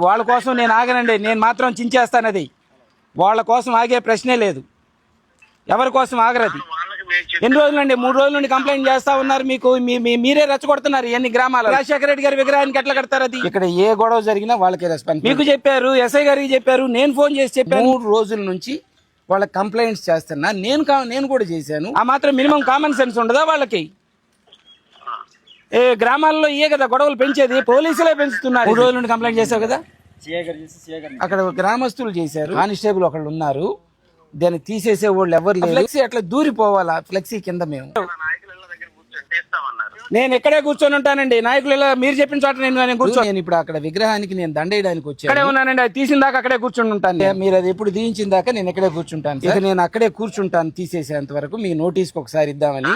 వాళ్ళ కోసం నేను ఆగనండి, నేను మాత్రం చించేస్తాను. అది వాళ్ళ కోసం ఆగే ప్రశ్నే లేదు. ఎవరి కోసం ఆగరది. ఎన్ని రోజులండి? 3 రోజుల నుండి కంప్లైంట్ చేస్తా ఉన్నారు. మీకు మీరే రెచ్చగొడుతున్నారు. ఎన్ని గ్రామాలు రాజశేఖర రెడ్డి గారి విగ్రహానికి ఎట్లా కడతారు? అది ఇక్కడ ఏ గొడవ జరిగినా వాళ్ళకే రెస్పాన్స్. మీకు చెప్పారు, ఎస్ఐ గారికి చెప్పారు, నేను ఫోన్ చేసి చెప్పాను. 3 రోజుల నుంచి వాళ్ళ కంప్లైంట్స్ చేస్తున్నా. నేను కూడా చేశాను. ఆ మాత్రం మినిమం కామన్ సెన్స్ ఉండదా వాళ్ళకి? గ్రామాల్లో ఇయే కదా గొడవలు పెంచేది, పోలీసులే పెంచుతున్నారు. 3 రోజుల నుండి కంప్లైంట్ చేశారు కదా, అక్కడ గ్రామస్తులు చేశారు. కానిస్టేబుల్ ఒకళ్ళు ఉన్నారు, దాన్ని తీసేసే వాళ్ళు ఎవరు లేరు. ఫ్లెక్సీ అట్లా దూరిపోవాలా? ఫ్లెక్సీ కింద నేను ఎక్కడే కూర్చొని ఉంటానండి. నాయకులు మీరు చెప్పిన చోట నేను కూర్చొని, నేను ఇప్పుడు అక్కడ విగ్రహానికి నేను దండేయడానికి వచ్చాను. అక్కడే ఉన్నానండి. అది తీసిన దాకా అక్కడే కూర్చొని ఉంటాను. మీరు అది ఎప్పుడు తీయించిన దాకా నేను ఎక్కడే కూర్చుంటాను. ఇక నేను అక్కడే కూర్చుంటాను తీసేసేంత వరకు. మీ నోటీస్కి ఒకసారి ఇద్దామని.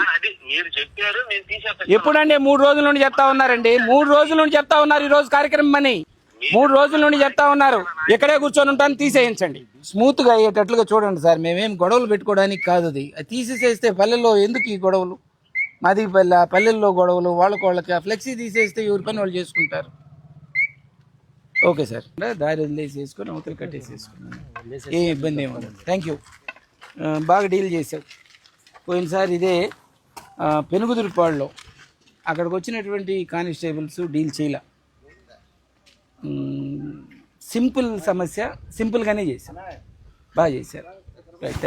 ఎప్పుడండి? 3 రోజుల నుండి చెప్తా ఉన్నారండి. 3 రోజుల నుండి చెప్తా ఉన్నారు. ఈ రోజు కార్యక్రమం అని 3 రోజుల నుండి చెప్తా ఉన్నారు. ఎక్కడే కూర్చొని ఉంటాను, తీసేయించండి. స్మూత్ గా అయ్యేటట్లుగా చూడండి సార్. మేమేం గొడవలు పెట్టుకోవడానికి కాదు. అది తీసేసేస్తే పల్లెల్లో ఎందుకు ఈ గొడవలు? మాది పల్లెల్లో గొడవలు, వాళ్ళకి ఆ ఫ్లెక్సీ తీసేస్తే ఎవరి పని వాళ్ళు చేసుకుంటారు. ఓకే సార్, దారి వదిలేసేసుకొని అవతలు కట్టేసేసుకున్నాను. ఏ ఇబ్బంది ఏమన్నా. థ్యాంక్ యూ, బాగా డీల్ చేసావు. పోయినసారి ఇదే పెనుగుదురుపాడులో అక్కడికి వచ్చినటువంటి కానిస్టేబుల్స్ డీల్ చేయలే. సింపుల్ సమస్య సింపుల్గానే చేశారు, బాగా చేశారు. రైట్.